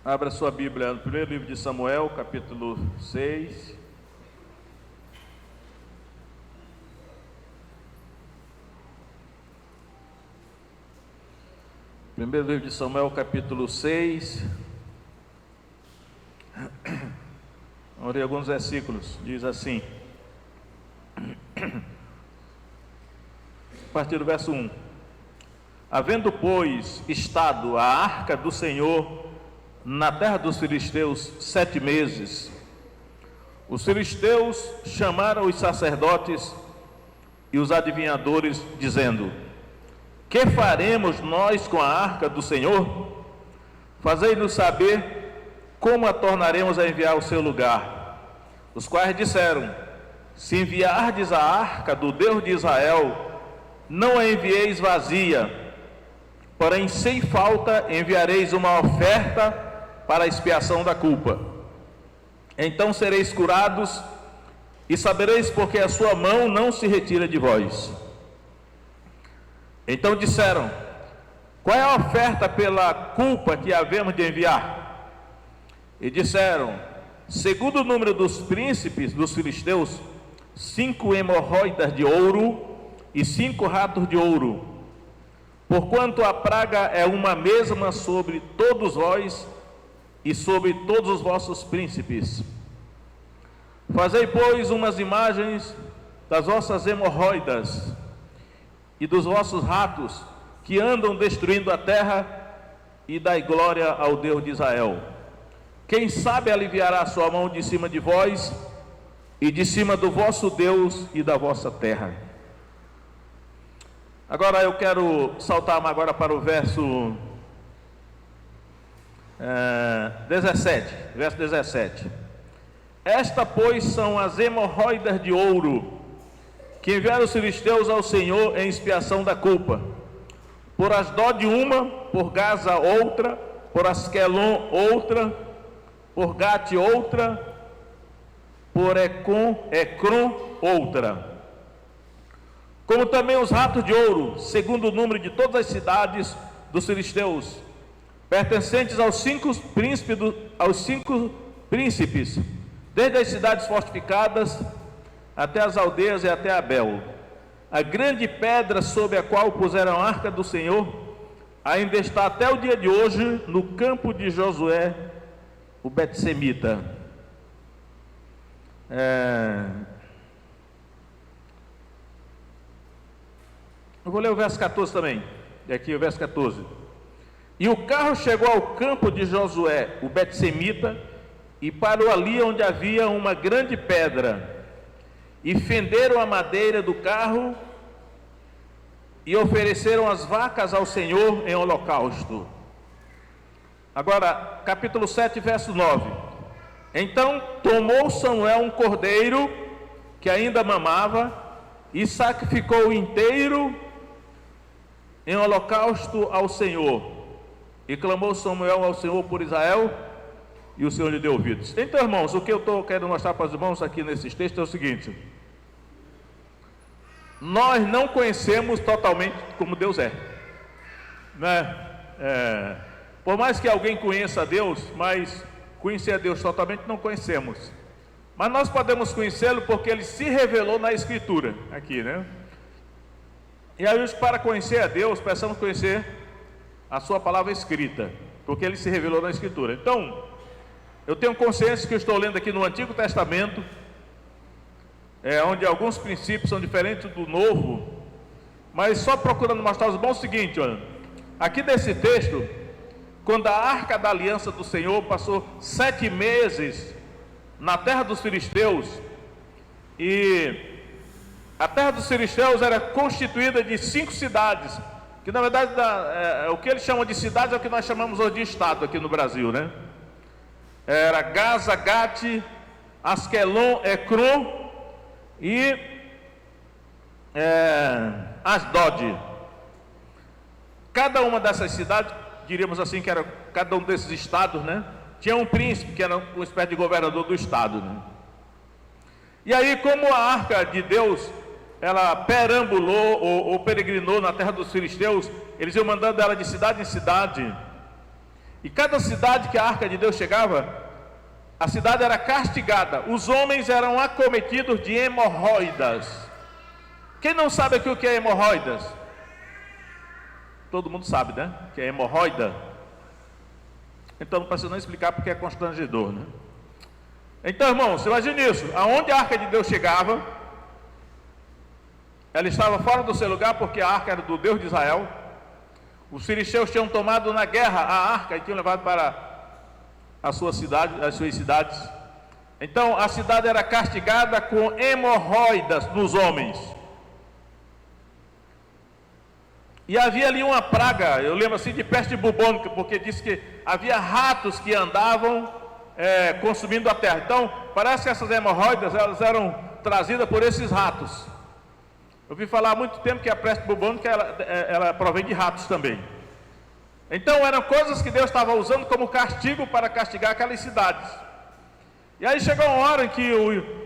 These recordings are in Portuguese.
Abra sua Bíblia no primeiro livro de Samuel, capítulo 6. Primeiro livro de Samuel, capítulo 6. Vamos ler alguns versículos. Diz assim, a partir do verso 1: Havendo, pois, estado a arca do Senhor na terra dos filisteus 7 meses, os filisteus chamaram os sacerdotes e os adivinhadores, dizendo: Que faremos nós com a arca do Senhor? Fazei-nos saber como a tornaremos a enviar ao seu lugar. Os quais disseram: Se enviardes a arca do Deus de Israel, não a envieis vazia, porém sem falta enviareis uma oferta para a expiação da culpa. Então sereis curados e sabereis porque a sua mão não se retira de vós. Então disseram: Qual é a oferta pela culpa que havemos de enviar? E disseram: Segundo o número dos príncipes dos filisteus, 5 hemorroidas de ouro e 5 ratos de ouro, porquanto a praga é uma mesma sobre todos vós e sobre todos os vossos príncipes. Fazei, pois, umas imagens das vossas hemorroidas e dos vossos ratos, que andam destruindo a terra, e dai glória ao Deus de Israel. Quem sabe aliviará a sua mão de cima de vós, e de cima do vosso Deus e da vossa terra. Agora eu quero saltar agora para o verso 17, verso 17. Esta, pois, são as hemorroidas de ouro que enviaram os filisteus ao Senhor em expiação da culpa. Por Asdod uma, por Gaza outra, por Asquelon outra, por Gate outra, por Ecrom outra. Como também os ratos de ouro, segundo o número de todas as cidades dos filisteus, pertencentes aos 5 príncipes, desde as cidades fortificadas até as aldeias e até Abel. A grande pedra sobre a qual puseram a arca do Senhor ainda está até o dia de hoje no campo de Josué, o Betsemita. Eu vou ler o verso 14 também. E aqui o verso 14. E o carro chegou ao campo de Josué, o Betsemita, e parou ali onde havia uma grande pedra, e fenderam a madeira do carro, e ofereceram as vacas ao Senhor em holocausto. Agora, capítulo 7, verso 9. Então tomou Samuel um cordeiro, que ainda mamava, e sacrificou inteiro em holocausto ao Senhor. E clamou Samuel ao Senhor por Israel, e o Senhor lhe deu ouvidos. Então, irmãos, o que eu estou querendo mostrar para os irmãos aqui nesses textos é o seguinte: nós não conhecemos totalmente como Deus é, né? Por mais que alguém conheça a Deus, mas conhecer a Deus totalmente não conhecemos. Mas nós podemos conhecê-lo porque ele se revelou na Escritura, aqui, né? E aí, para conhecer a Deus, precisamos conhecer a sua palavra escrita, porque ele se revelou na Escritura. Então, eu tenho consciência que eu estou lendo aqui no Antigo Testamento, onde alguns princípios são diferentes do Novo, mas só procurando mostrar aos irmãos o seguinte, olha, aqui nesse texto, quando a arca da aliança do Senhor passou 7 meses na terra dos filisteus, e a terra dos filisteus era constituída de 5 cidades, que na verdade o que eles chamam de cidades é o que nós chamamos hoje de estado aqui no Brasil, né? Era Gaza, Gate, Asquelon, Ecrom e Asdod. Cada uma dessas cidades, diríamos assim, que era cada um desses estados, né? Tinha um príncipe que era uma espécie de governador do estado, né? E aí, como a arca de Deus ela perambulou ou peregrinou na terra dos filisteus, eles iam mandando ela de cidade em cidade, e cada cidade que a arca de Deus chegava, a cidade era castigada, os homens eram acometidos de hemorroidas. Quem não sabe aqui o que é hemorroidas? Todo mundo sabe, né? Que é hemorroida. Então não precisa nem explicar porque é constrangedor, né? Então, irmãos, imagine isso, aonde a arca de Deus chegava, ela estava fora do seu lugar porque a arca era do Deus de Israel. Os filisteus tinham tomado na guerra a arca e tinham levado para a sua cidade, as suas cidades. Então a cidade era castigada com hemorroidas nos homens. E havia ali uma praga, eu lembro assim de peste bubônica, porque disse que havia ratos que andavam consumindo a terra. Então parece que essas hemorroidas elas eram trazidas por esses ratos. Eu ouvi falar há muito tempo que a peste bubônica ela provém de ratos também. Então eram coisas que Deus estava usando como castigo para castigar aquelas cidades. E aí chegou uma hora em que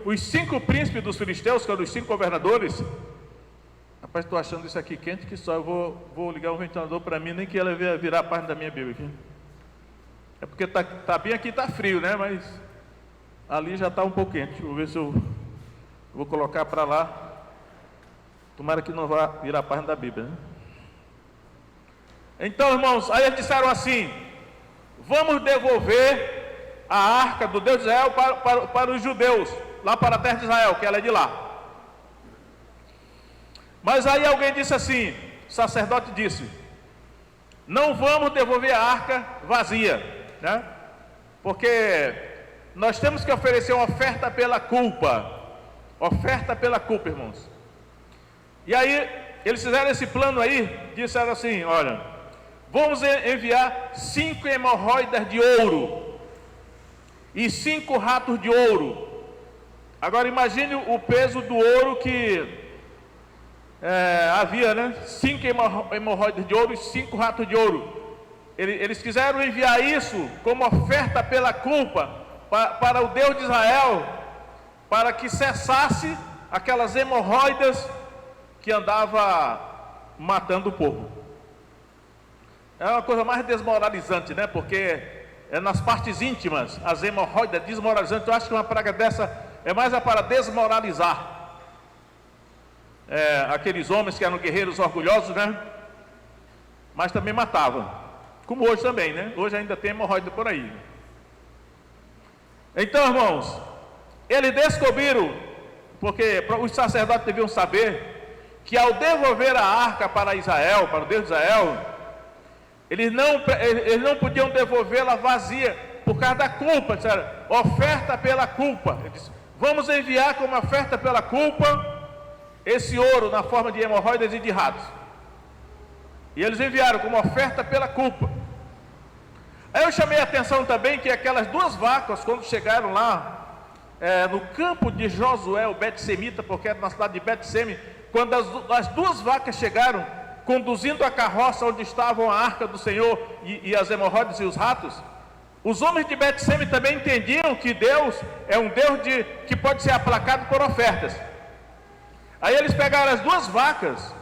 os 5 príncipes dos filisteus, que eram os 5 governadores, rapaz, estou achando isso aqui quente que só, eu vou ligar o ventilador para mim, nem que ela virar a página da minha Bíblia aqui. É porque tá bem aqui, está frio, né? Mas ali já está um pouco quente. Vou ver se eu vou colocar para lá. Tomara que não vá virar a página da Bíblia, né? Então, irmãos, aí eles disseram assim: vamos devolver a arca do Deus de Israel para os judeus, lá para a terra de Israel, que ela é de lá. Mas aí alguém disse assim, o sacerdote disse: não vamos devolver a arca vazia, né? Porque nós temos que oferecer uma oferta pela culpa. Oferta pela culpa, irmãos. E aí, eles fizeram esse plano aí, disseram assim: olha, vamos enviar 5 hemorroidas de ouro e 5 ratos de ouro. Agora imagine o peso do ouro que havia, né? 5 hemorroidas de ouro e 5 ratos de ouro. Eles quiseram enviar isso como oferta pela culpa para o Deus de Israel, para que cessasse aquelas hemorroidas que andava matando o povo. É uma coisa mais desmoralizante, né? Porque é nas partes íntimas, as hemorroidas desmoralizantes. Eu acho que uma praga dessa é mais para desmoralizar aqueles homens que eram guerreiros orgulhosos, né? Mas também matavam, como hoje também, né? Hoje ainda tem hemorroida por aí. Então, irmãos, eles descobriram, porque os sacerdotes deviam saber que ao devolver a arca para Israel, para o Deus de Israel, eles não podiam devolvê-la vazia, por causa da culpa. Disseram, oferta pela culpa. Eles disseram, vamos enviar como oferta pela culpa esse ouro na forma de hemorroidas e de ratos. E eles enviaram como oferta pela culpa. Aí eu chamei a atenção também que aquelas 2 vacas, quando chegaram lá no campo de Josué, o Bet-Semita, porque era na cidade de Bet-Seme, quando as 2 vacas chegaram, conduzindo a carroça onde estavam a arca do Senhor e as hemorroidas e os ratos, os homens de Bet-Seme também entendiam que Deus é um Deus que pode ser aplacado por ofertas. Aí eles pegaram as 2 vacas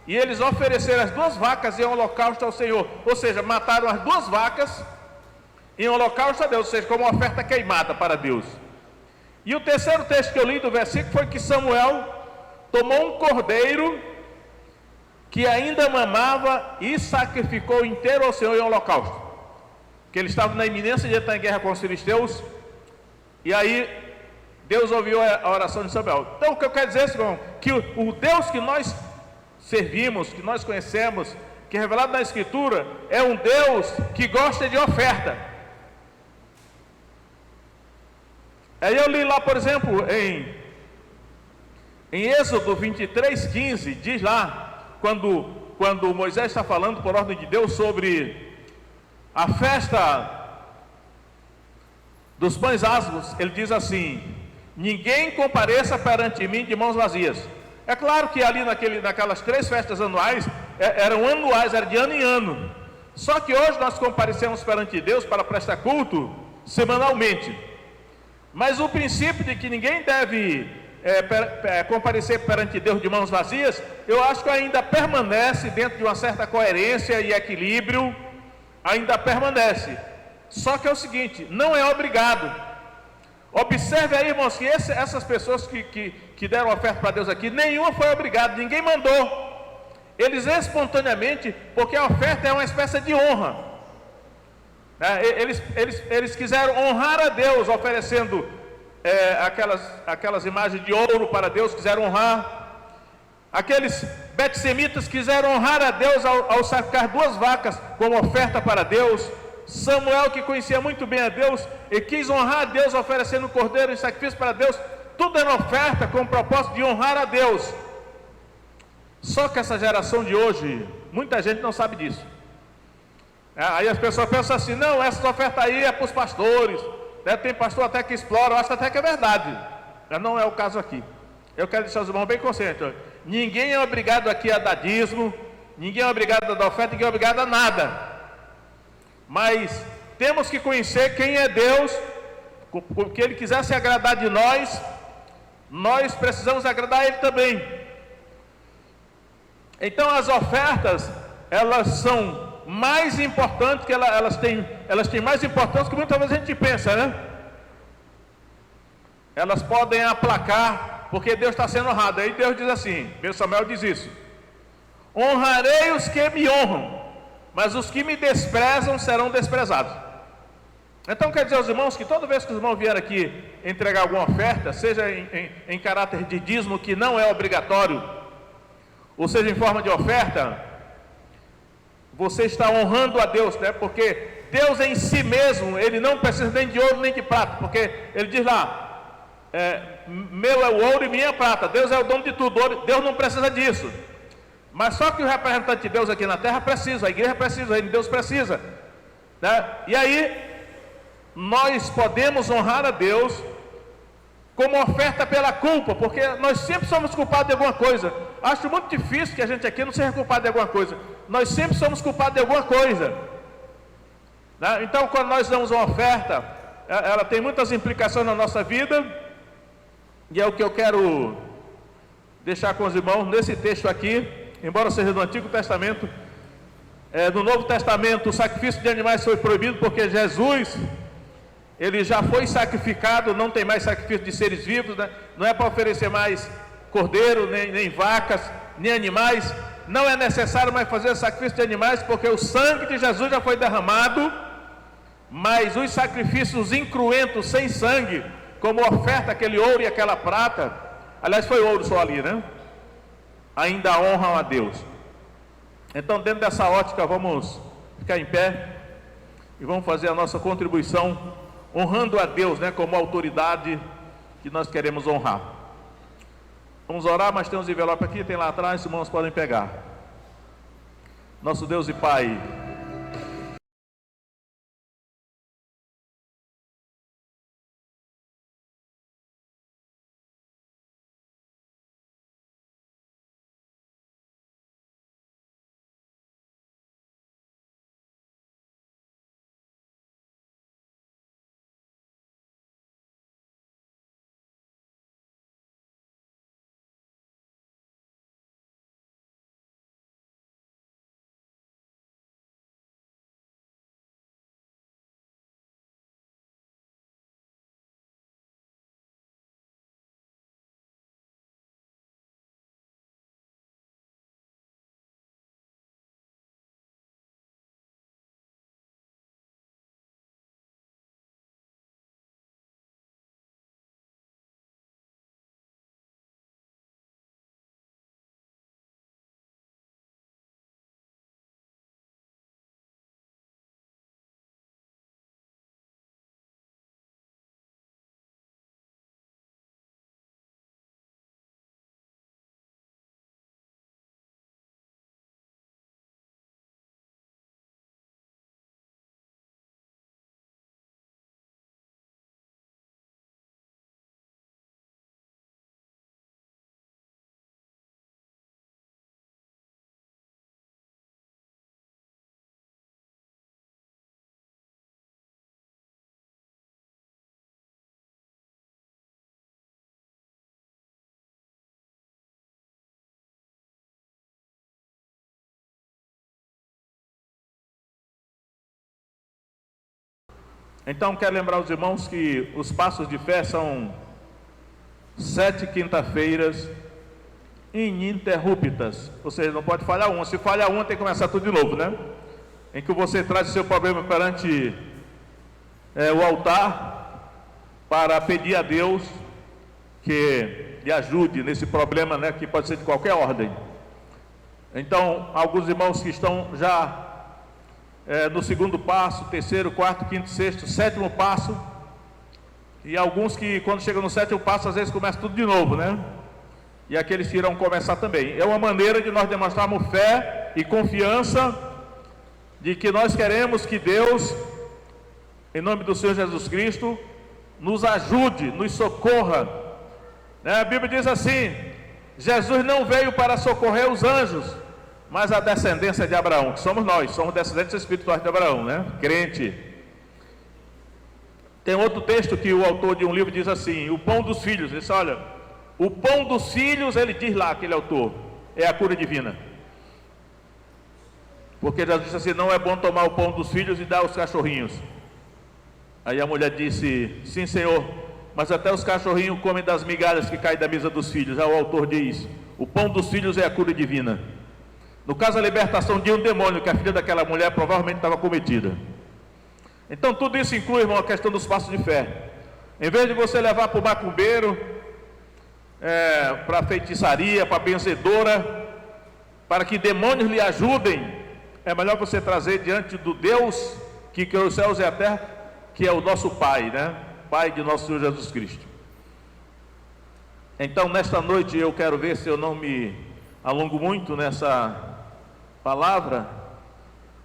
e eles ofereceram as 2 vacas em holocausto ao Senhor, ou seja, mataram as 2 vacas em holocausto a Deus, ou seja, como uma oferta queimada para Deus. E o terceiro texto que eu li do versículo foi que Samuel tomou um cordeiro que ainda mamava e sacrificou inteiro ao Senhor em holocausto, que ele estava na iminência de entrar em guerra com os filisteus. E aí Deus ouviu a oração de Samuel. Então o que eu quero dizer, irmão, que o Deus que nós servimos, que nós conhecemos, que é revelado na Escritura, é um Deus que gosta de oferta. Aí eu li lá, por exemplo, em Êxodo 23:15, diz lá, quando Moisés está falando por ordem de Deus sobre a festa dos pães asmos, ele diz assim: ninguém compareça perante mim de mãos vazias. É claro que ali naquelas 3 festas anuais, eram anuais, era de ano em ano. Só que hoje nós comparecemos perante Deus para prestar culto semanalmente. Mas o princípio de que ninguém deve comparecer perante Deus de mãos vazias, eu acho que ainda permanece dentro de uma certa coerência e equilíbrio, ainda permanece. Só que é o seguinte, não é obrigado. Observe aí, irmãos, que essas pessoas que deram oferta para Deus aqui, nenhuma foi obrigada, ninguém mandou. Eles espontaneamente, porque a oferta é uma espécie de honra. Eles quiseram honrar a Deus, oferecendo aquelas imagens de ouro para Deus, quiseram honrar. Aqueles betsemitas quiseram honrar a Deus ao sacrificar 2 vacas como oferta para Deus. Samuel, que conhecia muito bem a Deus, e quis honrar a Deus oferecendo um cordeiro em sacrifício para Deus. Tudo era oferta com o propósito de honrar a Deus. Só que essa geração de hoje, muita gente não sabe disso. Aí as pessoas pensam assim, não, essas ofertas aí é para os pastores, né? Tem pastor até que explora, eu acho até que é verdade, mas não é o caso aqui. Eu quero deixar os irmãos bem conscientes, ninguém é obrigado aqui a dar dízimo, ninguém é obrigado a dar oferta, ninguém é obrigado a nada. Mas temos que conhecer quem é Deus, porque Ele quiser se agradar de nós precisamos agradar a Ele também. Então as ofertas, elas são mais importantes, que elas têm mais importância que muitas vezes a gente pensa, né? Elas podem aplacar, porque Deus está sendo honrado. Aí Deus diz assim, Samuel diz isso: honrarei os que me honram, mas os que me desprezam serão desprezados. Então quer dizer aos irmãos que toda vez que os irmãos vierem aqui entregar alguma oferta, seja em caráter de dízimo, que não é obrigatório, ou seja em forma de oferta, você está honrando a Deus, né? Porque Deus em si mesmo, Ele não precisa nem de ouro nem de prata, porque Ele diz lá, meu é o ouro e minha é a prata, Deus é o dono de tudo, Deus não precisa disso. Mas só que o representante de Deus aqui na terra precisa, a igreja precisa, o reino de Deus precisa, né? E aí nós podemos honrar a Deus como oferta pela culpa, porque nós sempre somos culpados de alguma coisa. Acho muito difícil que a gente aqui não seja culpado de alguma coisa. Nós sempre somos culpados de alguma coisa, né? Então quando nós damos uma oferta, ela tem muitas implicações na nossa vida, e é o que eu quero deixar com os irmãos nesse texto aqui. Embora seja do Antigo Testamento, no Novo Testamento o sacrifício de animais foi proibido, porque Jesus, Ele já foi sacrificado, não tem mais sacrifício de seres vivos, né? Não é para oferecer mais cordeiro, nem vacas, nem animais. Não é necessário mais fazer sacrifício de animais, porque o sangue de Jesus já foi derramado. Mas os sacrifícios incruentos, sem sangue, como oferta, aquele ouro e aquela prata, aliás foi ouro só ali, né? Ainda honram a Deus. Então dentro dessa ótica vamos ficar em pé e vamos fazer a nossa contribuição, honrando a Deus, né, como autoridade que nós queremos honrar. Vamos orar, mas tem uns envelopes aqui, tem lá atrás, os irmãos podem pegar. Nosso Deus e Pai, Então, quero lembrar os irmãos que os passos de fé são 7 quinta-feiras ininterruptas. Ou seja, não pode falhar uma. Se falhar uma, tem que começar tudo de novo, né? Em que você traz o seu problema perante o altar para pedir a Deus que lhe ajude nesse problema, né? Que pode ser de qualquer ordem. Então, alguns irmãos que estão já no segundo passo, terceiro, quarto, quinto, sexto, sétimo passo, e alguns que quando chegam no sétimo passo, às vezes começa tudo de novo, né? E aqueles que irão começar também. É uma maneira de nós demonstrarmos fé e confiança de que nós queremos que Deus, em nome do Senhor Jesus Cristo, nos ajude, nos socorra, né? A Bíblia diz assim: Jesus não veio para socorrer os anjos, mas a descendência de Abraão, que somos nós, somos descendentes espirituais de Abraão, né? Crente. Tem outro texto que o autor de um livro diz assim: o pão dos filhos. Ele diz: olha, o pão dos filhos, ele diz lá, aquele autor, é a cura divina. Porque Jesus disse assim: não é bom tomar o pão dos filhos e dar aos cachorrinhos. Aí a mulher disse: sim, Senhor, mas até os cachorrinhos comem das migalhas que caem da mesa dos filhos. Aí o autor diz: o pão dos filhos é a cura divina. No caso, a libertação de um demônio que a filha daquela mulher provavelmente estava cometida. Então tudo isso inclui, irmão, a questão dos passos de fé. Em vez de você levar para o macumbeiro, para a feitiçaria, para a benzedora, para que demônios lhe ajudem, é melhor você trazer diante do Deus que criou os céus e a terra, que é o nosso Pai, né? Pai de nosso Senhor Jesus Cristo. Então, nesta noite, eu quero ver se eu não me alongo muito nessa palavra.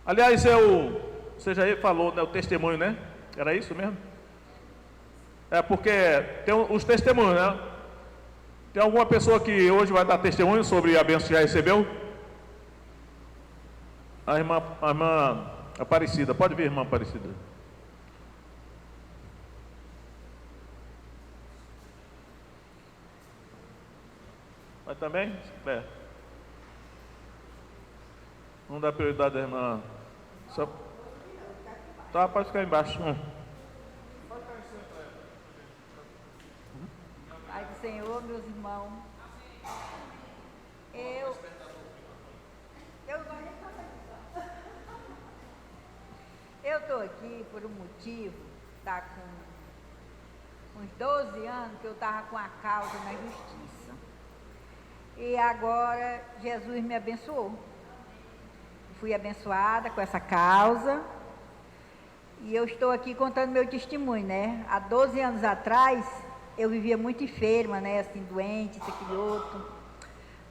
Aliás, você já falou, né, o testemunho, né? Era isso mesmo? Porque tem os testemunhos, né? Tem alguma pessoa que hoje vai dar testemunho sobre a bênção que já recebeu? A irmã Aparecida, pode vir, irmã Aparecida. Vai também? Vamos dar prioridade à irmã. Tá, pode ficar embaixo. Pai do Senhor, meus irmãos, eu estou aqui por um motivo, tá, com uns 12 anos que eu estava com a causa na justiça. E agora Jesus me abençoou. Fui abençoada com essa causa. E eu estou aqui contando meu testemunho, né? Há 12 anos atrás, eu vivia muito enferma, né? Assim, doente, isso, aquilo, outro.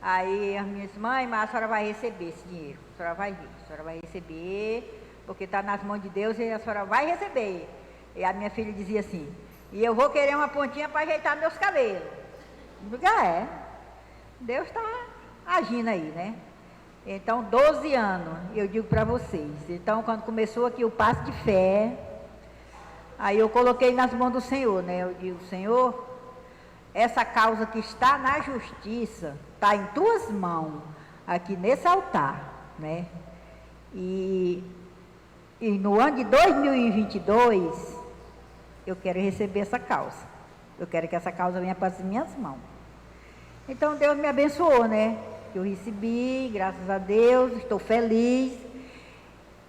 Aí as minhas mães: mas a senhora vai receber esse dinheiro. A senhora vai ver, a senhora vai receber, porque está nas mãos de Deus e a senhora vai receber. E a minha filha dizia assim: e eu vou querer uma pontinha para ajeitar meus cabelos. Eu digo: Deus está agindo aí, né? Então, 12 anos, eu digo para vocês. Então, quando começou aqui o passo de fé, aí eu coloquei nas mãos do Senhor, né? Eu digo: Senhor, essa causa que está na justiça, está em tuas mãos, aqui nesse altar, né? E no ano de 2022, eu quero receber essa causa. Eu quero que essa causa venha para as minhas mãos. Então, Deus me abençoou, né? Eu recebi, graças a Deus, estou feliz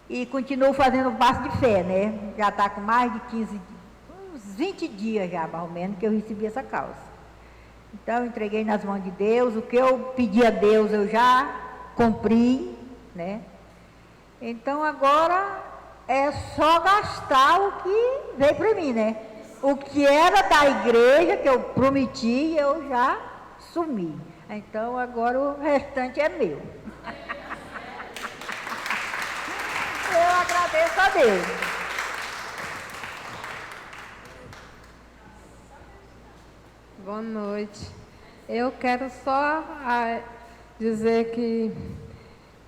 e continuo fazendo o passo de fé, né? Já está com mais de 15, uns 20 dias já, mais ou menos, que eu recebi essa causa. Então, eu entreguei nas mãos de Deus, o que eu pedi a Deus eu já cumpri, né? Então, agora é só gastar o que veio para mim, né? O que era da igreja, que eu prometi, eu já assumi. Então, agora o restante é meu. Eu agradeço a Deus. Boa noite. Eu quero só dizer que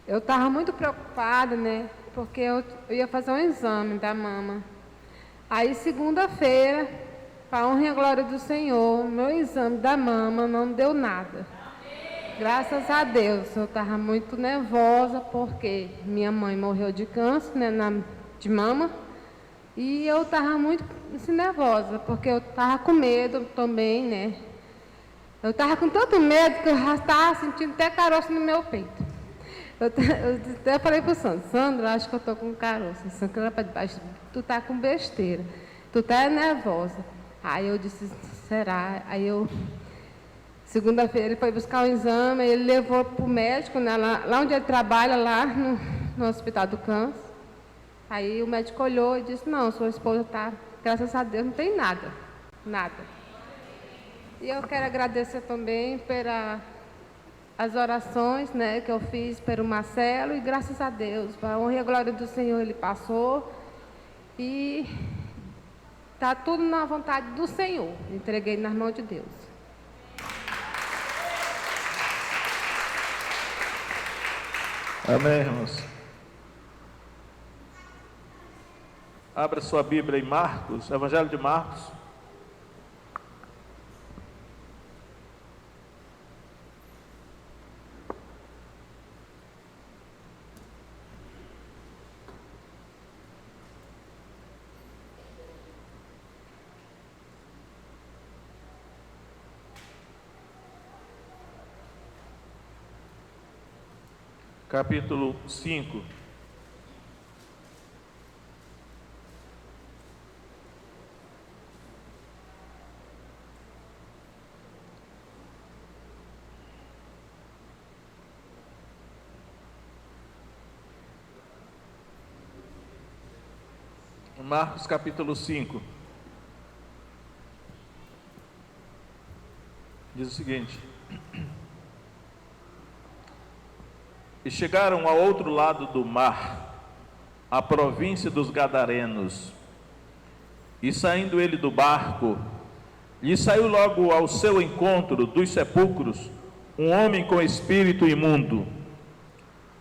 eu estava muito preocupada, né? Porque eu ia fazer um exame da mama. Aí, segunda-feira, para a honra e a glória do Senhor, meu exame da mama não deu nada. Graças a Deus. Eu estava muito nervosa porque minha mãe morreu de câncer, né, de mama. E eu estava muito assim, nervosa, porque eu estava com medo também, né? Eu estava com tanto medo que eu já estava sentindo até caroço no meu peito. Eu até falei para o Sandro, Sandro, acho que eu estou com caroço. Sandro lá para debaixo, tu tá com besteira, tu tá nervosa. Aí eu disse, será? Aí eu, segunda-feira, ele foi buscar o exame, ele levou para o médico, né, lá onde ele trabalha, lá no Hospital do Câncer. Aí o médico olhou e disse, não, sua esposa está, graças a Deus, não tem nada, nada. E eu quero agradecer também pelas orações, né, que eu fiz pelo Marcelo, e graças a Deus, para a honra e a glória do Senhor, ele passou. E está tudo na vontade do Senhor. Entreguei nas mãos de Deus. Amém, irmãos. Abra sua Bíblia em Marcos, Evangelho de Marcos. Capítulo 5. Marcos capítulo 5. Diz o seguinte: E chegaram ao outro lado do mar, a província dos Gadarenos. E saindo ele do barco, lhe saiu logo ao seu encontro dos sepulcros um homem com espírito imundo,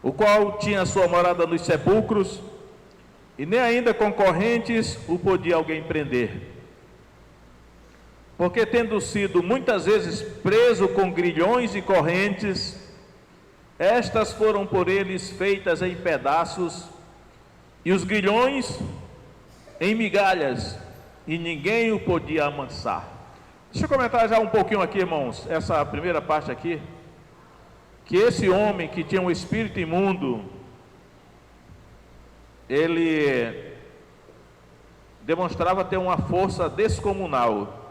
o qual tinha sua morada nos sepulcros, e nem ainda com correntes o podia alguém prender. Porque tendo sido muitas vezes preso com grilhões e correntes, estas foram por eles feitas em pedaços, e os grilhões em migalhas, e ninguém o podia amansar. Deixa eu comentar já um pouquinho aqui, irmãos, essa primeira parte aqui, que esse homem que tinha um espírito imundo, ele demonstrava ter uma força descomunal.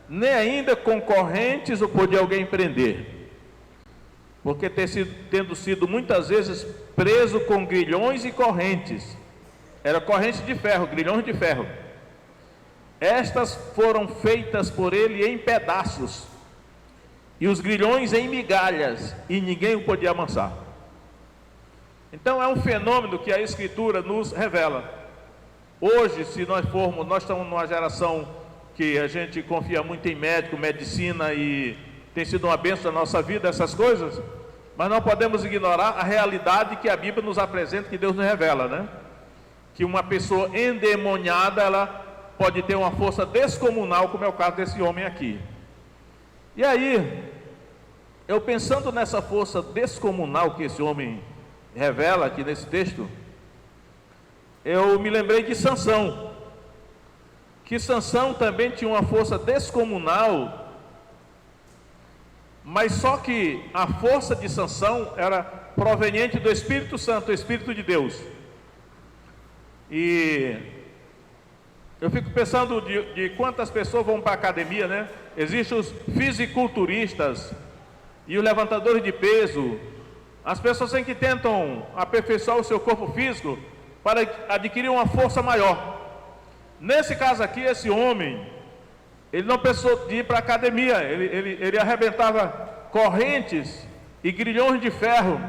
Nem ainda com correntes o podia alguém prender, porque tendo sido muitas vezes preso com grilhões e correntes, era corrente de ferro, grilhões de ferro, estas foram feitas por ele em pedaços, e os grilhões em migalhas, e ninguém o podia amansar. Então é um fenômeno que a Escritura nos revela. Hoje, se nós estamos numa geração que a gente confia muito em médico, medicina, e tem sido uma bênção na nossa vida essas coisas, mas não podemos ignorar a realidade que a Bíblia nos apresenta, que Deus nos revela, né? Que uma pessoa endemoniada, ela pode ter uma força descomunal, como é o caso desse homem aqui. E aí, eu pensando nessa força descomunal que esse homem revela aqui nesse texto, eu me lembrei de Sansão, que Sansão também tinha uma força descomunal, mas só que a força de Sansão era proveniente do Espírito Santo, o Espírito de Deus. E eu fico pensando de quantas pessoas vão para a academia, né? Existem os fisiculturistas e os levantadores de peso, as pessoas que tentam aperfeiçoar o seu corpo físico para adquirir uma força maior. Nesse caso aqui, esse homem, ele não pensou de ir para a academia, ele arrebentava correntes e grilhões de ferro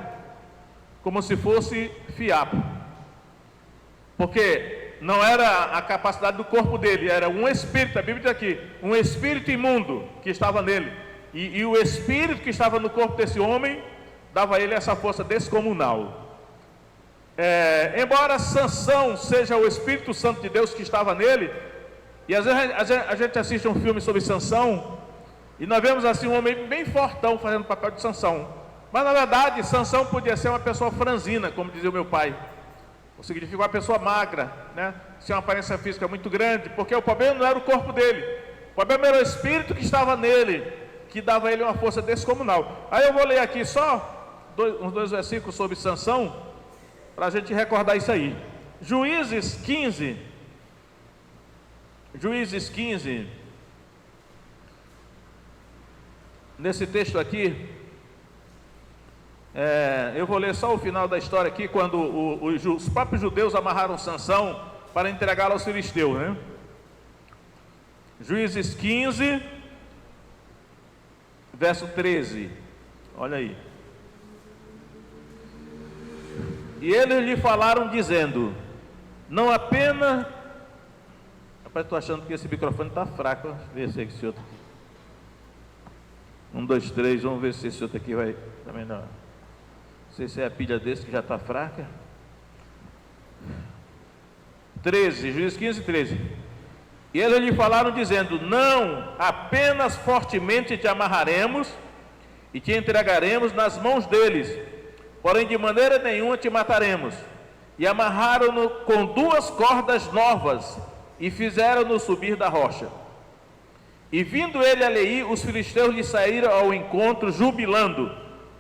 como se fosse fiapo, porque não era a capacidade do corpo dele, era um espírito, a Bíblia diz aqui, um espírito imundo que estava nele, e o espírito que estava no corpo desse homem dava a ele essa força descomunal. Embora Sansão seja o Espírito Santo de Deus que estava nele, e às vezes a gente assiste um filme sobre Sansão, e nós vemos assim um homem bem fortão fazendo o papel de Sansão, Mas na verdade, Sansão podia ser uma pessoa franzina, como dizia o meu pai. Ou significa uma pessoa magra, né? Tinha uma aparência física muito grande, porque o problema não era o corpo dele. O problema era o espírito que estava nele, que dava a ele uma força descomunal. Aí eu vou ler aqui só uns 2 versículos sobre Sansão, para a gente recordar isso aí. Juízes 15. Nesse texto aqui, eu vou ler só o final da história aqui, quando os próprios judeus amarraram Sansão para entregá-lo aos filisteus, né? Juízes 15, verso 13, olha aí. E eles lhe falaram dizendo, não apenas... Rapaz, estou achando que esse microfone está fraco, deixa eu ver se é esse outro aqui. 1, 2, 3, vamos ver se esse outro aqui vai, também não. Não sei se é a pilha desse que já está fraca. 13, Juízes 15, 13. E eles lhe falaram dizendo, não, apenas fortemente te amarraremos e te entregaremos nas mãos deles, porém de maneira nenhuma te mataremos. E amarraram-no com 2 cordas novas e fizeram-no subir da rocha. E vindo ele a Leí, os filisteus lhe saíram ao encontro jubilando.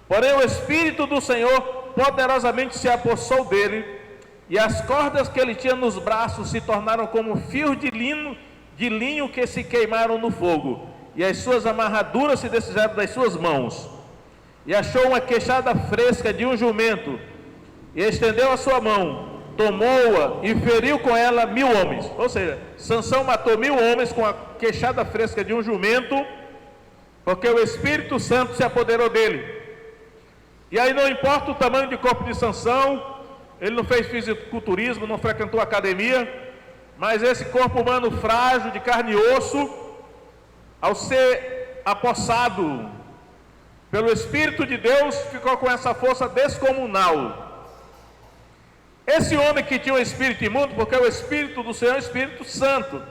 Porém o Espírito do Senhor poderosamente se apossou dele, e as cordas que ele tinha nos braços se tornaram como fios de linho que se queimaram no fogo, e as suas amarraduras se desfizeram das suas mãos. E achou uma queixada fresca de um jumento, e estendeu a sua mão, tomou-a e feriu com ela 1000 homens. Ou seja, Sansão matou 1000 homens com a queixada fresca de um jumento, porque o Espírito Santo se apoderou dele. E aí não importa o tamanho de corpo de Sansão, ele não fez fisiculturismo, não frequentou academia, mas esse corpo humano frágil, de carne e osso, ao ser apossado pelo Espírito de Deus, ficou com essa força descomunal. Esse homem que tinha um espírito imundo, porque o Espírito do Senhor é o Espírito Santo,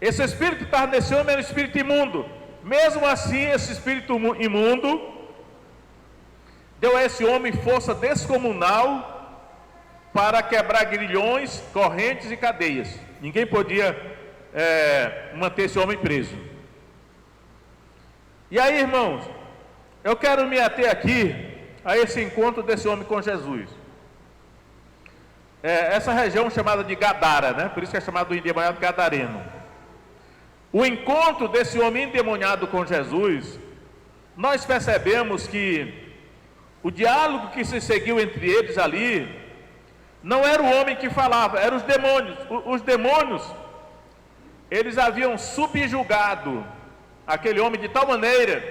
esse espírito que estava nesse homem era um espírito imundo. Mesmo assim, esse espírito imundo deu a esse homem força descomunal para quebrar grilhões, correntes e cadeias. Ninguém podia manter esse homem preso. E aí, irmãos, eu quero me ater aqui a esse encontro desse homem com Jesus. Essa região chamada de Gadara, né? Por isso que é chamado do endemoniado gadareno. O encontro desse homem endemoniado com Jesus, nós percebemos que o diálogo que se seguiu entre eles ali, não era o homem que falava, eram os demônios. Os demônios, eles haviam subjugado aquele homem de tal maneira,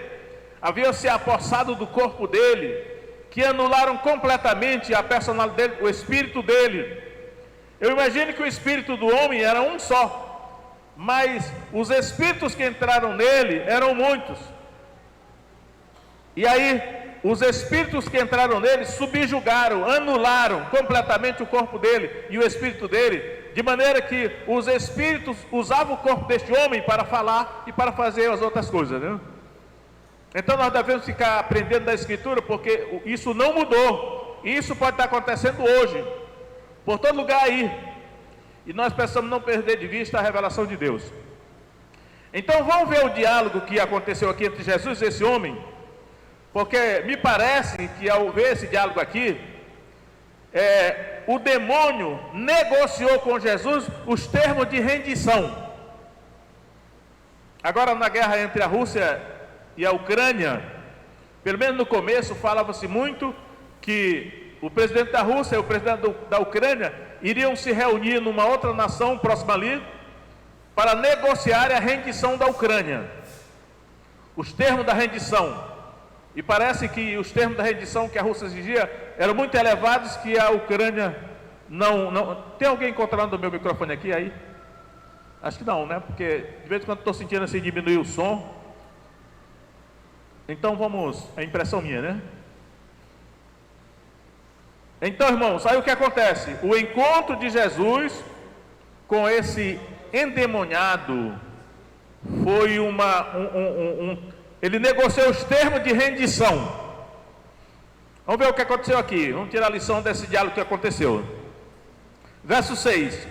haviam se apossado do corpo dele, que anularam completamente a personalidade dele, o espírito dele. Eu imagino que o espírito do homem era um só, mas os espíritos que entraram nele eram muitos. E aí, os espíritos que entraram nele subjugaram, anularam completamente o corpo dele e o espírito dele, de maneira que os espíritos usavam o corpo deste homem para falar e para fazer as outras coisas, né? Então nós devemos ficar aprendendo da Escritura, porque isso não mudou, e isso pode estar acontecendo hoje, por todo lugar aí, e nós precisamos não perder de vista a revelação de Deus. Então vamos ver o diálogo que aconteceu aqui entre Jesus e esse homem, porque me parece que ao ver esse diálogo aqui, o demônio negociou com Jesus os termos de rendição. Agora na guerra entre a Rússia e a Ucrânia, pelo menos no começo falava-se muito que o presidente da Rússia e o presidente da Ucrânia iriam se reunir numa outra nação próxima ali para negociar a rendição da Ucrânia, os termos da rendição. E parece que os termos da rendição que a Rússia exigia eram muito elevados, que a Ucrânia não... Tem alguém controlando o meu microfone aqui aí? Acho que não, né? Porque de vez em quando estou sentindo assim diminuir o som. Então vamos, é impressão minha, né? Então, irmãos, aí o que acontece? O encontro de Jesus com esse endemoniado foi ele negociou os termos de rendição. Vamos ver o que aconteceu aqui. Vamos tirar a lição desse diálogo que aconteceu. Verso 6.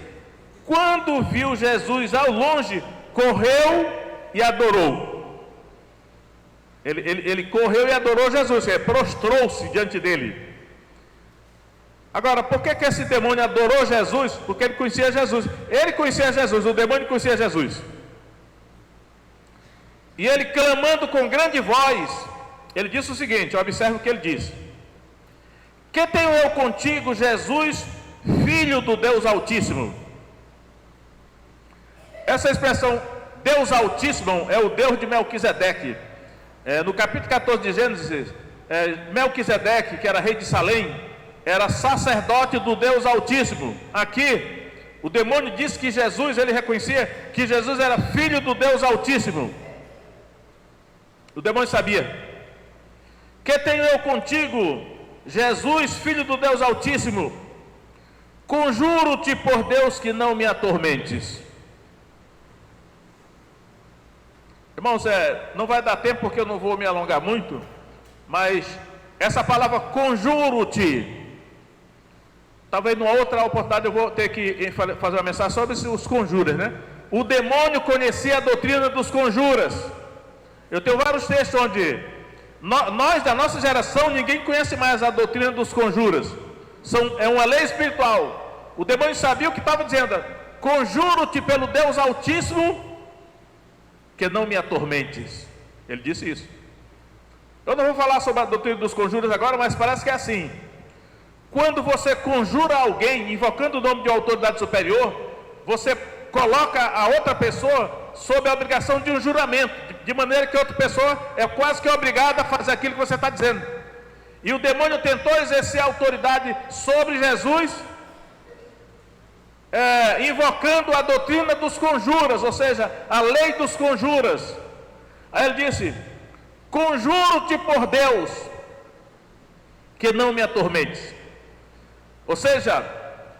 Quando viu Jesus ao longe, correu e adorou. Ele correu e adorou Jesus, prostrou-se diante dele. Agora, por que esse demônio adorou Jesus? Porque ele conhecia Jesus. Ele conhecia Jesus, o demônio conhecia Jesus. E ele, clamando com grande voz, ele disse o seguinte, observe o que ele disse: que tenho eu contigo, Jesus, Filho do Deus Altíssimo? Essa expressão Deus Altíssimo é o Deus de Melquisedeque. No capítulo 14 de Gênesis, Melquisedeque, que era rei de Salém, era sacerdote do Deus Altíssimo. Aqui, o demônio disse que Jesus, ele reconhecia que Jesus era filho do Deus Altíssimo. O demônio sabia. Que tenho eu contigo, Jesus, filho do Deus Altíssimo? Conjuro-te por Deus que não me atormentes. Irmãos, não vai dar tempo porque eu não vou me alongar muito, mas essa palavra conjuro-te, talvez numa outra oportunidade eu vou ter que fazer uma mensagem sobre os conjuras, né? O demônio conhecia a doutrina dos conjuras. Eu tenho vários textos onde nós da nossa geração, ninguém conhece mais a doutrina dos conjuras. É uma lei espiritual. O demônio sabia o que estava dizendo: conjuro-te pelo Deus Altíssimo que não me atormentes. Ele disse isso. Eu não vou falar sobre a doutrina dos conjuros agora, mas parece que é assim. Quando você conjura alguém, invocando o nome de uma autoridade superior, você coloca a outra pessoa sob a obrigação de um juramento, de maneira que a outra pessoa é quase que obrigada a fazer aquilo que você está dizendo. E o demônio tentou exercer autoridade sobre Jesus, invocando a doutrina dos conjuras, ou seja, a lei dos conjuras. Aí ele disse: conjuro-te por Deus que não me atormentes. Ou seja,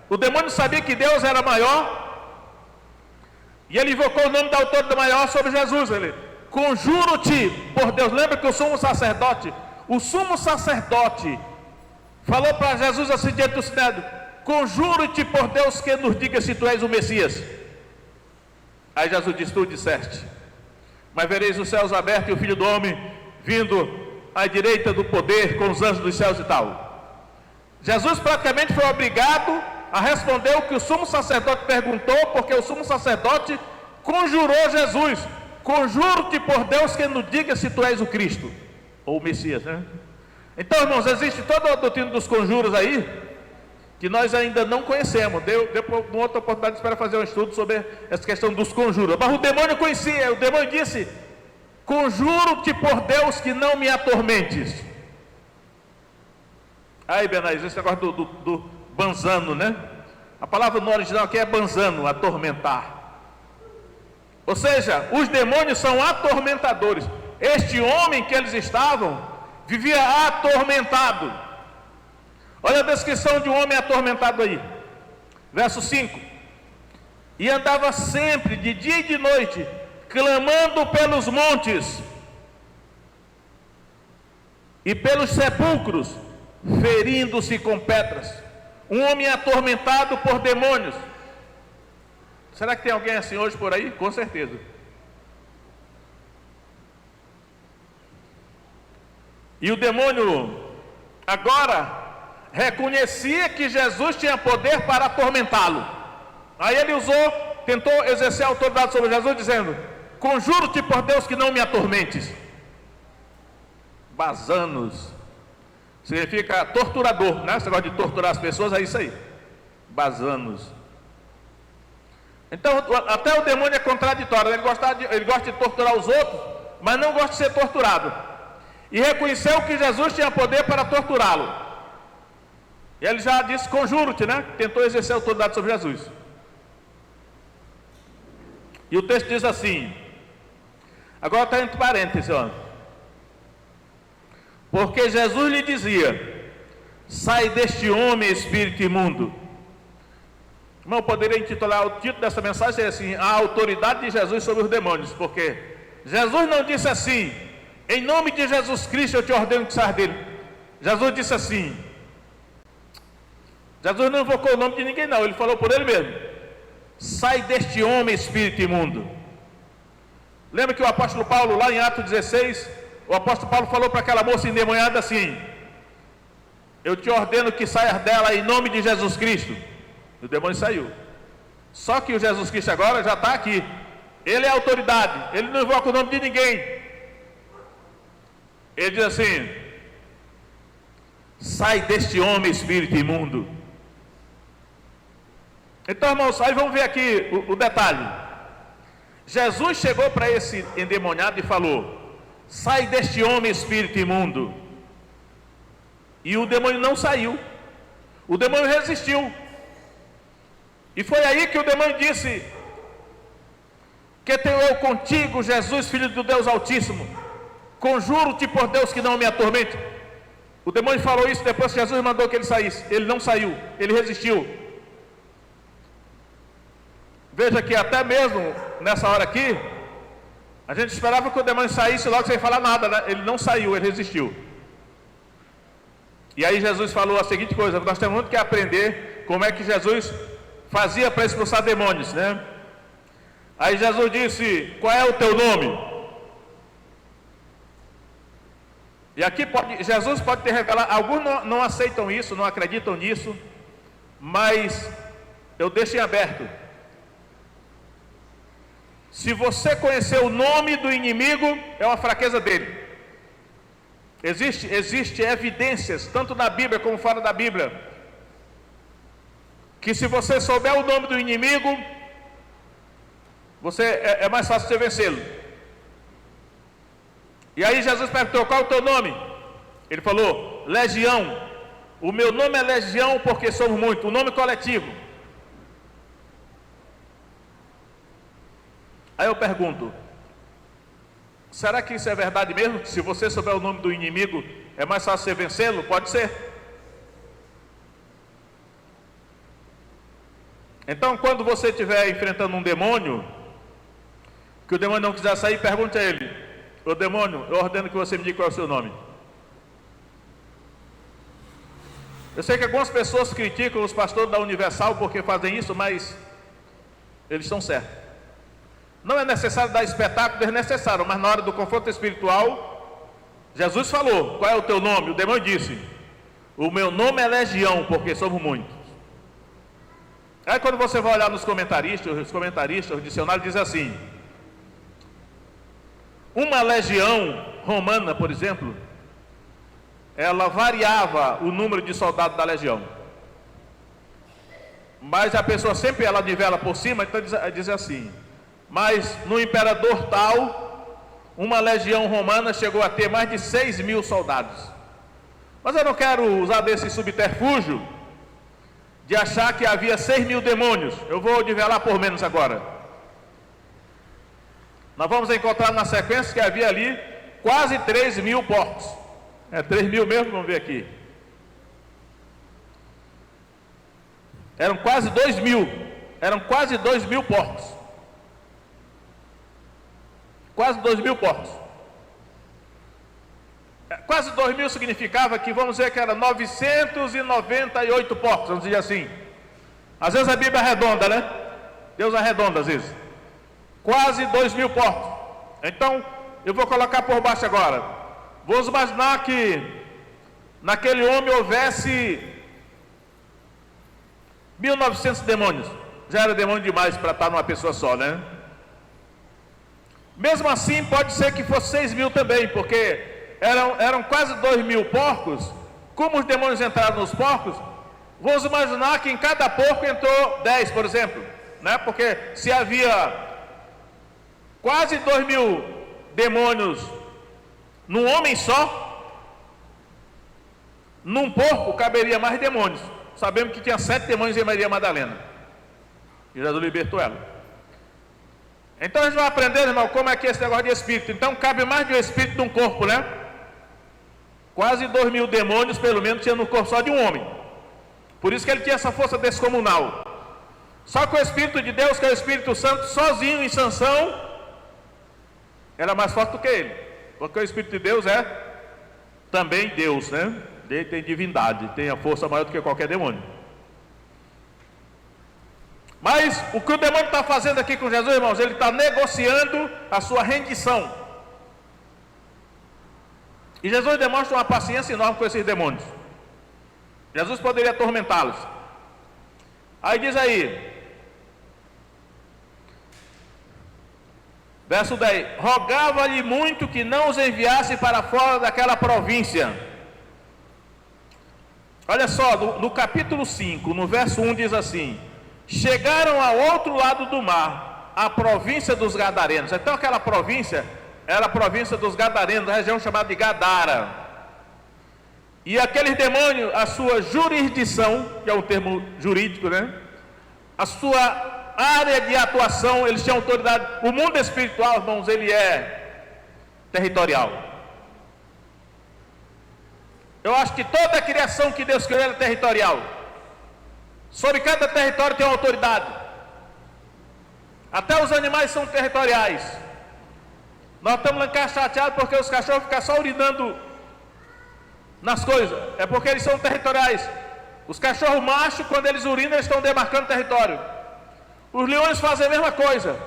o demônio sabia que Deus era maior, e ele invocou o nome da autoridade maior sobre Jesus. Ele: conjuro-te por Deus. Lembra que o sumo sacerdote falou para Jesus assim diante do Sinédrio: conjuro-te por Deus que nos diga se tu és o Messias. Aí Jesus disse: tu disseste, mas vereis os céus abertos e o Filho do Homem vindo à direita do poder com os anjos dos céus e tal. Jesus praticamente foi obrigado a responder o que o sumo sacerdote perguntou, porque o sumo sacerdote conjurou Jesus: conjuro-te por Deus que nos diga se tu és o Cristo, ou o Messias, né? Então, irmãos, existe toda a doutrina dos conjuros aí, que nós ainda não conhecemos. Depois, uma outra oportunidade, espero fazer um estudo sobre essa questão dos conjuros. Mas o demônio conhecia, o demônio disse: conjuro-te por Deus que não me atormentes. Aí, Benaz, esse negócio do banzano, né? A palavra no original aqui é banzano, atormentar. Ou seja, os demônios são atormentadores. Este homem que eles estavam vivia atormentado. Olha a descrição de um homem atormentado aí. Verso 5. E andava sempre, de dia e de noite, clamando pelos montes e pelos sepulcros, ferindo-se com pedras. Um homem atormentado por demônios. Será que tem alguém assim hoje por aí? Com certeza. E o demônio agora reconhecia que Jesus tinha poder para atormentá-lo. Aí ele tentou exercer a autoridade sobre Jesus, dizendo: conjuro-te por Deus que não me atormentes. Bazanos significa torturador, né? Você gosta de torturar as pessoas, é isso aí. Bazanos. Então, até o demônio é contraditório. Ele gosta de torturar os outros, mas não gosta de ser torturado. E reconheceu que Jesus tinha poder para torturá-lo. E ele já disse: conjuro-te, né? Tentou exercer a autoridade sobre Jesus. E o texto diz assim, agora está entre parênteses, ó. Porque Jesus lhe dizia: sai deste homem, espírito imundo. Irmão, eu poderia intitular o título dessa mensagem assim: a autoridade de Jesus sobre os demônios. Porque Jesus não disse assim: em nome de Jesus Cristo eu te ordeno que saia dele. Jesus disse assim, Jesus não invocou o nome de ninguém não, ele falou por ele mesmo: sai deste homem, espírito imundo. Lembra que o apóstolo Paulo, lá em Atos 16, o apóstolo Paulo falou para aquela moça endemoniada assim: eu te ordeno que saias dela em nome de Jesus Cristo. E o demônio saiu. Só que o Jesus Cristo agora já está aqui, ele é a autoridade, ele não invoca o nome de ninguém. Ele diz assim: sai deste homem, espírito imundo. Então, irmãos, aí vamos ver aqui o detalhe. Jesus chegou para esse endemoniado e falou: sai deste homem, espírito imundo. E o demônio não saiu, o demônio resistiu. E foi aí que o demônio disse: que tenho eu contigo, Jesus, filho do Deus Altíssimo? Conjuro-te por Deus que não me atormente. O demônio falou isso depois que Jesus mandou que ele saísse. Ele não saiu, ele resistiu. Veja que até mesmo nessa hora aqui, a gente esperava que o demônio saísse logo sem falar nada, né? Ele não saiu, ele resistiu. E aí Jesus falou a seguinte coisa: nós temos muito que aprender como é que Jesus fazia para expulsar demônios, né? Aí Jesus disse: qual é o teu nome? E aqui Jesus pode ter revelado. Alguns não aceitam isso, não acreditam nisso, mas eu deixo em aberto. Se você conhecer o nome do inimigo, é uma fraqueza dele. Existe evidências, tanto na Bíblia como fora da Bíblia, que se você souber o nome do inimigo, é mais fácil você vencê-lo. E aí Jesus perguntou: qual é o teu nome? Ele falou: Legião. O meu nome é Legião porque somos muitos. O nome coletivo. Aí eu pergunto: será que isso é verdade mesmo? Que se você souber o nome do inimigo, é mais fácil você vencê-lo? Pode ser. Então, quando você estiver enfrentando um demônio, que o demônio não quiser sair, pergunte a ele: ô demônio, eu ordeno que você me diga qual é o seu nome. Eu sei que algumas pessoas criticam os pastores da Universal porque fazem isso, mas eles estão certos. Não é necessário dar espetáculo desnecessário, mas na hora do confronto espiritual, Jesus falou: qual é o teu nome? O demônio disse: o meu nome é Legião, porque somos muitos. Aí quando você vai olhar nos comentaristas, o dicionário diz assim: uma legião romana, por exemplo, ela variava o número de soldados da legião. Mas a pessoa sempre ela nivela por cima, então diz assim: mas no imperador tal, uma legião romana chegou a ter mais de 6.000 soldados. Mas eu não quero usar desse subterfúgio de achar que havia 6.000 demônios. Eu vou nivelar por menos agora. Nós vamos encontrar na sequência que havia ali quase 3.000 porcos. É 3.000 mesmo, vamos ver aqui. Eram quase 2.000. Eram quase 2.000 porcos. Quase 2.000 porcos. Quase 2.000 significava que, vamos dizer que era 998 porcos, vamos dizer assim. Às vezes a Bíblia é redonda, né? Deus arredonda às vezes. Quase 2.000 porcos. Então, eu vou colocar por baixo agora. Vamos imaginar que naquele homem houvesse 1.900 demônios. Já era demônio demais para estar numa pessoa só, né? Mesmo assim, pode ser que fosse 6.000 também, porque eram quase 2.000 porcos. Como os demônios entraram nos porcos, vamos imaginar que em cada porco entrou 10, por exemplo, né? Porque se havia quase 2.000 demônios num homem só, num porco caberia mais demônios. Sabemos que tinha 7 demônios em Maria Madalena, e Jesus libertou ela. Então a gente vai aprender, irmão, como é que é esse negócio de espírito. Então cabe mais de um espírito de um corpo, né? Quase 2.000 demônios, pelo menos, tinha no corpo só de um homem. Por isso que ele tinha essa força descomunal. Só que o Espírito de Deus, que é o Espírito Santo, sozinho em Sansão, era mais forte do que ele. Porque o Espírito de Deus é também Deus, né? Ele tem divindade, tem a força maior do que qualquer demônio. Mas o que o demônio está fazendo aqui com Jesus, irmãos, ele está negociando a sua rendição. E Jesus demonstra uma paciência enorme com esses demônios. Jesus poderia atormentá-los. Aí diz aí, verso 10: rogava-lhe muito que não os enviasse para fora daquela província. Olha só, no capítulo 5, no verso 1 diz assim: chegaram ao outro lado do mar, a província dos Gadarenos. Então aquela província era a província dos Gadarenos, a região chamada de Gadara. E aqueles demônios, a sua jurisdição, que é um termo jurídico, né? A sua área de atuação, eles tinham autoridade. O mundo espiritual, irmãos, ele é territorial. Eu acho que toda a criação que Deus criou é territorial. Sobre cada território tem uma autoridade. Até os animais são territoriais. Nós estamos lá chateados porque os cachorros ficam só urinando nas coisas. É porque eles são territoriais. Os cachorros machos, quando eles urinam, eles estão demarcando território. Os leões fazem a mesma coisa.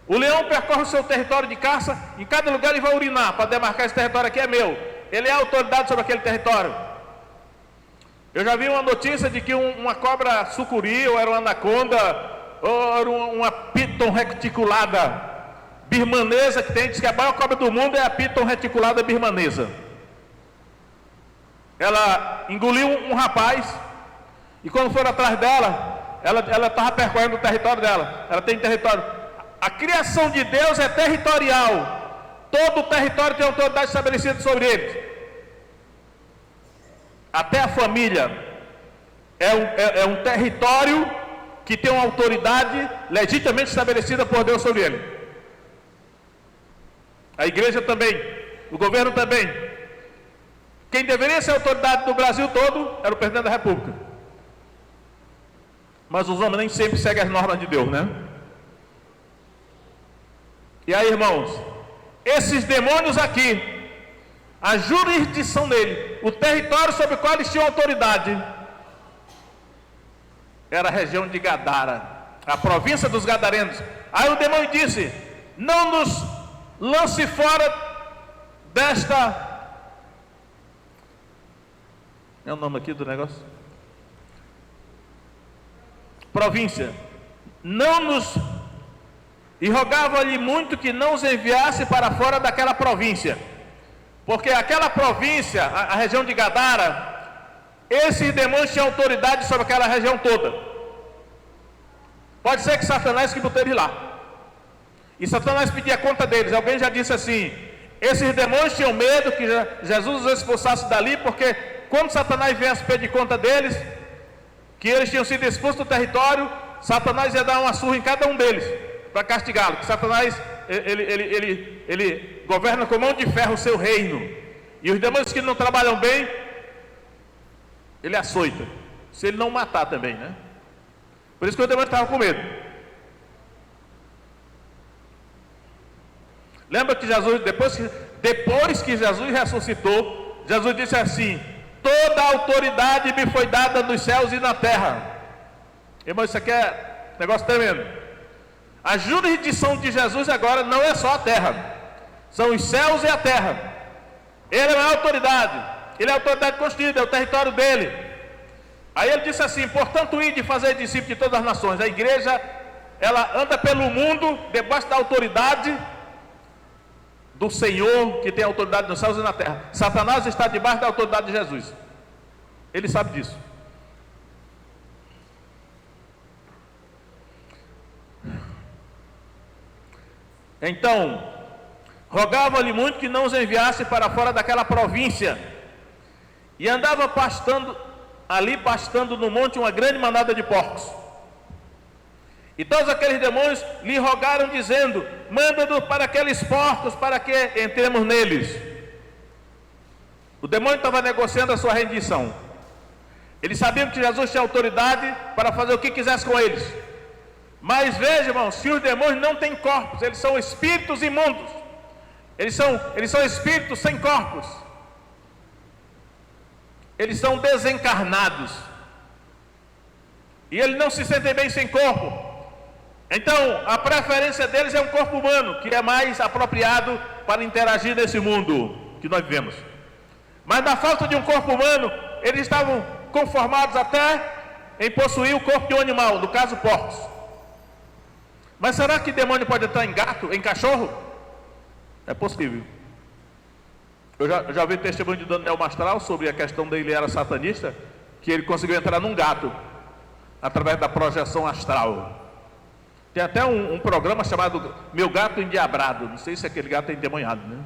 O leão percorre o seu território de caça. Em cada lugar ele vai urinar para demarcar: esse território aqui é meu. Ele é a autoridade sobre aquele território. Eu já vi uma notícia de que uma cobra sucuri, ou era uma anaconda, ou era uma piton reticulada birmanesa, que tem, diz que a maior cobra do mundo é a piton reticulada birmanesa. Ela engoliu um rapaz, e quando foram atrás dela, ela estava percorrendo o território dela. Ela tem território. A criação de Deus é territorial. Todo o território tem autoridade estabelecida sobre eles. Até a família é um território que tem uma autoridade legitimamente estabelecida por Deus sobre ele. A igreja também, o governo também. Quem deveria ser a autoridade do Brasil todo era o presidente da República. Mas os homens nem sempre seguem as normas de Deus, né? E aí, irmãos, esses demônios aqui, a jurisdição dele, o território sobre o qual eles tinham autoridade, era a região de Gadara, a província dos Gadarenos. Aí o demônio disse: não nos lance fora desta... É o nome aqui do negócio? Província. Não nos... E rogava-lhe muito que não os enviasse para fora daquela província. Porque aquela província, a região de Gadara, esses demônios tinham autoridade sobre aquela região toda. Pode ser que Satanás que botou eles lá. E Satanás pedia conta deles. Alguém já disse assim: esses demônios tinham medo que Jesus os expulsasse dali, porque quando Satanás viesse pedir conta deles, que eles tinham sido expulsos do território, Satanás ia dar uma surra em cada um deles, para castigá-lo. Que Satanás, ele governa com mão de ferro o seu reino. E os demônios que não trabalham bem, ele açoita. Se ele não matar também, né? Por isso que o demônio estava com medo. Lembra que Jesus, depois que Jesus ressuscitou, Jesus disse assim: toda a autoridade me foi dada nos céus e na terra. Irmão, isso aqui é negócio tremendo. A jurisdição de Jesus agora não é só a terra, são os céus e a terra. Ele é a autoridade, ele é a autoridade constituída, é o território dele. Aí ele disse assim: portanto, ide fazer discípulos de todas as nações. A igreja, ela anda pelo mundo debaixo da autoridade do Senhor, que tem autoridade nos céus e na terra. Satanás está debaixo da autoridade de Jesus. Ele sabe disso. Então, rogava-lhe muito que não os enviasse para fora daquela província. E andava pastando no monte uma grande manada de porcos. E todos aqueles demônios lhe rogaram, dizendo: manda-nos para aqueles porcos, para que entremos neles. O demônio estava negociando a sua rendição. Eles sabiam que Jesus tinha autoridade para fazer o que quisesse com eles. Mas veja, irmãos, se os demônios não têm corpos, eles são espíritos imundos. Eles são espíritos sem corpos. eles são desencarnados. E eles não se sentem bem sem corpo. Então, a preferência deles é um corpo humano, que é mais apropriado para interagir nesse mundo que nós vivemos. Mas na falta de um corpo humano, eles estavam conformados até em possuir o corpo de um animal, no caso porcos. Mas será que demônio pode entrar em gato, em cachorro? É possível. Eu já vi testemunho de Daniel Mastral sobre a questão dele era satanista, que ele conseguiu entrar num gato através da projeção astral. Tem até um programa chamado Meu Gato Endiabrado. Não sei se aquele gato é endemoniado, né?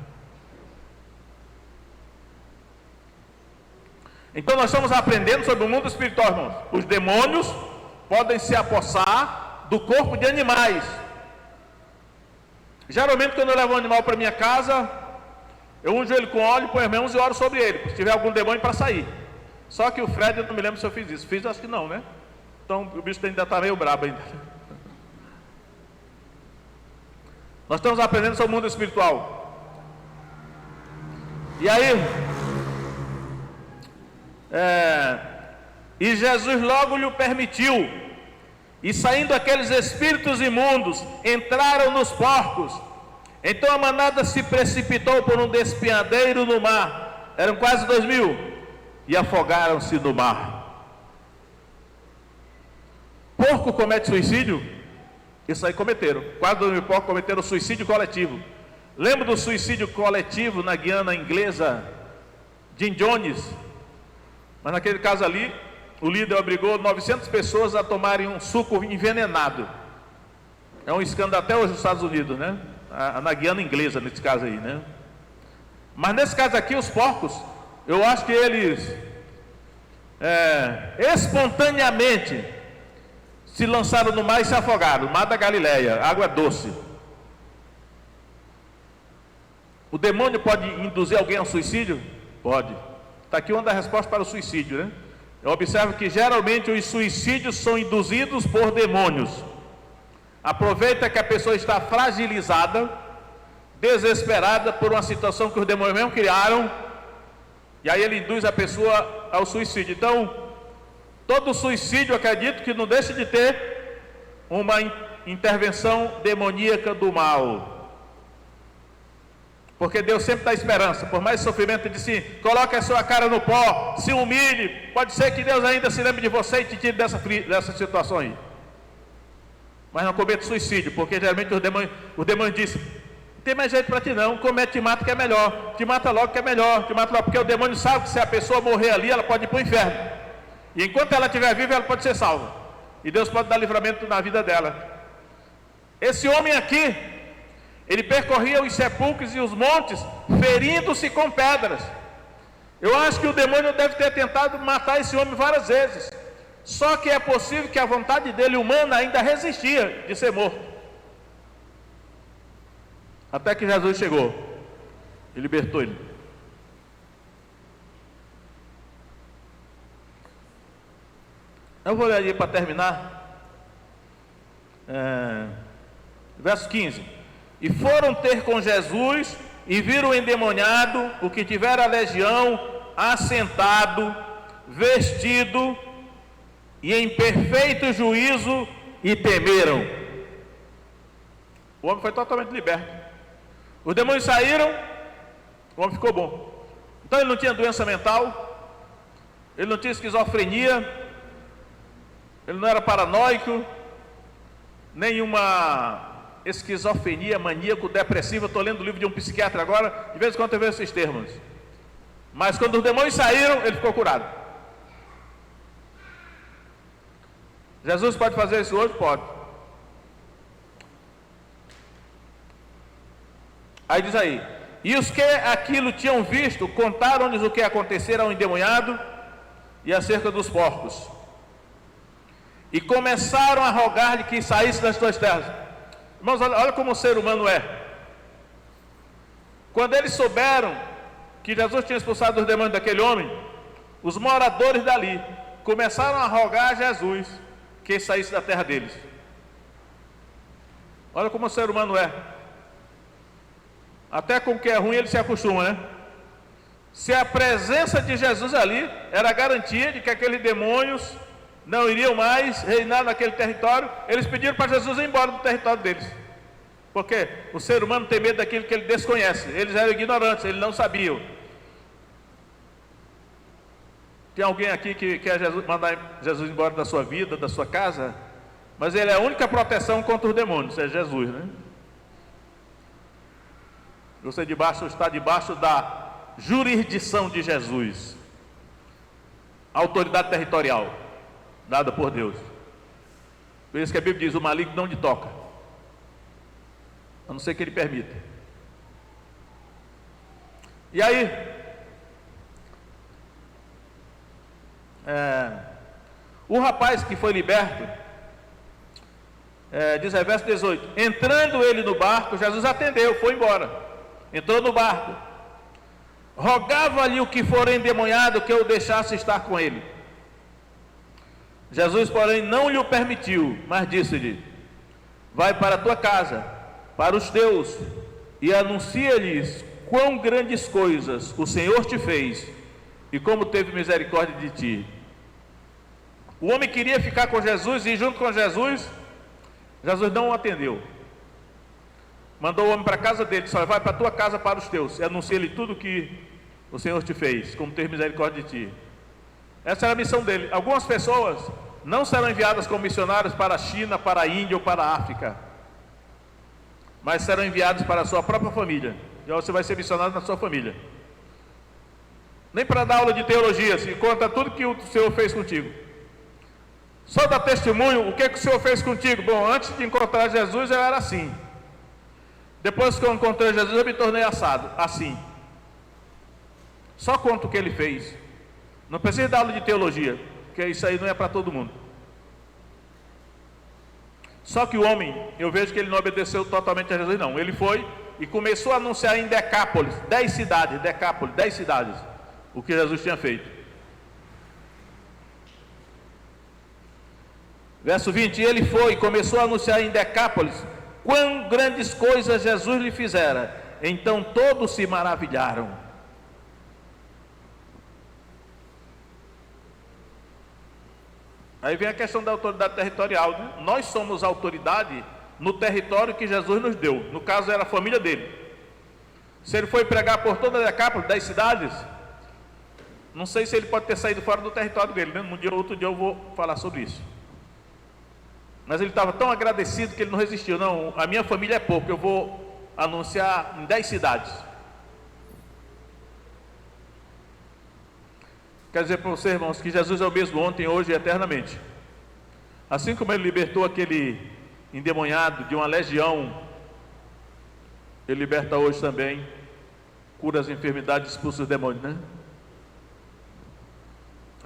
Então nós estamos aprendendo sobre o mundo espiritual, irmãos. Os demônios podem se apossar do corpo de animais. Geralmente quando eu levo um animal para minha casa, eu unjo ele com óleo, ponho as mãos e oro sobre ele, se tiver algum demônio para sair. Só que o Fred, eu não me lembro se eu fiz isso. Fiz, acho que não, né? Então o bicho ainda está meio brabo ainda. Nós estamos aprendendo sobre o mundo espiritual. E aí, e Jesus logo lhe permitiu. E saindo aqueles espíritos imundos, entraram nos porcos. Então a manada se precipitou por um despenhadeiro no mar. Eram quase 2.000. E afogaram-se no mar. Porco comete suicídio? Isso aí cometeram. Quase 2.000 porcos cometeram suicídio coletivo. Lembra do suicídio coletivo na Guiana Inglesa, Jim Jones? Mas naquele caso ali, o líder obrigou 900 pessoas a tomarem um suco envenenado. É um escândalo até hoje nos Estados Unidos, né? Na Guiana Inglesa, nesse caso aí, né? Mas nesse caso aqui, os porcos, eu acho que eles espontaneamente se lançaram no mar e se afogaram. Mar da Galileia, água doce. O demônio pode induzir alguém ao suicídio? Pode. Está aqui uma das respostas para o suicídio, né? Eu observo que geralmente os suicídios são induzidos por demônios. Aproveita que a pessoa está fragilizada, desesperada por uma situação que os demônios mesmo criaram, e aí ele induz a pessoa ao suicídio. Então, todo suicídio, eu acredito que não deixa de ter uma intervenção demoníaca do mal. Porque Deus sempre dá esperança. Por mais sofrimento, Ele disse: coloque a sua cara no pó, se humilhe. Pode ser que Deus ainda se lembre de você e te tire dessa situação aí. Mas não cometa suicídio, porque geralmente o demônio disse: não tem mais jeito para ti não, comete e mata que é melhor, te mata logo que é melhor, te mata logo, porque o demônio sabe que se a pessoa morrer ali, ela pode ir para o inferno. E enquanto ela estiver viva, ela pode ser salva. E Deus pode dar livramento na vida dela. Esse homem aqui, ele percorria os sepulcros e os montes, ferindo-se com pedras. Eu acho que o demônio deve ter tentado matar esse homem várias vezes. Só que é possível que a vontade dele humana ainda resistia de ser morto. Até que Jesus chegou e libertou ele. Eu vou ler ali para terminar. Verso 15. E foram ter com Jesus e viram o endemoniado, o que tivera a legião, assentado, vestido e em perfeito juízo, e temeram. O homem foi totalmente liberto. Os demônios saíram, o homem ficou bom. Então ele não tinha doença mental, ele não tinha esquizofrenia, ele não era paranoico, nenhuma esquizofrenia, maníaco, depressivo. Eu estou lendo o livro de um psiquiatra agora, de vez em quando eu vejo esses termos. Mas quando os demônios saíram, ele ficou curado. Jesus pode fazer isso hoje? Pode. Aí diz aí: e os que aquilo tinham visto, contaram-lhes o que acontecera ao endemoniado e acerca dos porcos. E começaram a rogar-lhe que saísse das suas terras. Irmãos, olha como o ser humano é. Quando eles souberam que Jesus tinha expulsado os demônios daquele homem, os moradores dali começaram a rogar a Jesus que saísse da terra deles. Olha como o ser humano é. Até com o que é ruim ele se acostuma, né? Se a presença de Jesus ali era a garantia de que aqueles demônios não iriam mais reinar naquele território, eles pediram para Jesus ir embora do território deles. Porque o ser humano tem medo daquilo que ele desconhece. Eles eram ignorantes, eles não sabiam. Tem alguém aqui que quer mandar Jesus embora da sua vida, da sua casa? Mas ele é a única proteção contra os demônios, é Jesus, né? Você está debaixo da jurisdição de Jesus, autoridade territorial dada por Deus. Por isso que a Bíblia diz: o maligno não lhe toca, a não ser que ele permita. E aí, o rapaz que foi liberto, diz aí, verso 18: entrando ele no barco, Jesus atendeu, foi embora, entrou no barco, rogava-lhe o que for endemoniado que eu deixasse estar com ele. Jesus, porém, não lhe o permitiu, mas disse-lhe: vai para a tua casa, para os teus, e anuncia-lhes quão grandes coisas o Senhor te fez e como teve misericórdia de ti. O homem queria ficar com Jesus e junto com Jesus, Jesus não o atendeu. Mandou o homem para a casa dele, disse: vai para a tua casa, para os teus, e anuncia-lhe tudo que o Senhor te fez, como teve misericórdia de ti. Essa era a missão dele. Algumas pessoas não serão enviadas como missionários para a China, para a Índia ou para a África, mas serão enviados para a sua própria família. E você vai ser missionário na sua família. Nem para dar aula de teologia, se conta tudo que o Senhor fez contigo. Só dá testemunho, o que o Senhor fez contigo? Bom, antes de encontrar Jesus eu era assim. Depois que eu encontrei Jesus eu me tornei assim. Só conta o que ele fez. Não precisa dar aula de teologia, porque isso aí não é para todo mundo. Só que o homem, eu vejo que ele não obedeceu totalmente a Jesus, não. Ele foi e começou a anunciar em Decápolis, 10 cidades, o que Jesus tinha feito. Verso 20: ele foi e começou a anunciar em Decápolis quão grandes coisas Jesus lhe fizera. Então todos se maravilharam. Aí vem a questão da autoridade territorial, né? Nós somos autoridade no território que Jesus nos deu. No caso era a família dele. Se ele foi pregar por toda a Decápolis, 10 cidades, não sei se ele pode ter saído fora do território dele, né? Outro dia eu vou falar sobre isso. Mas ele estava tão agradecido que ele não resistiu. Não, a minha família é pouco, eu vou anunciar em 10 cidades. Quer dizer para vocês, irmãos, que Jesus é o mesmo ontem, hoje e eternamente. Assim como ele libertou aquele endemoniado de uma legião, ele liberta hoje também, cura as enfermidades, expulsa os demônios, né?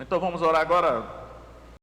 Então vamos orar agora.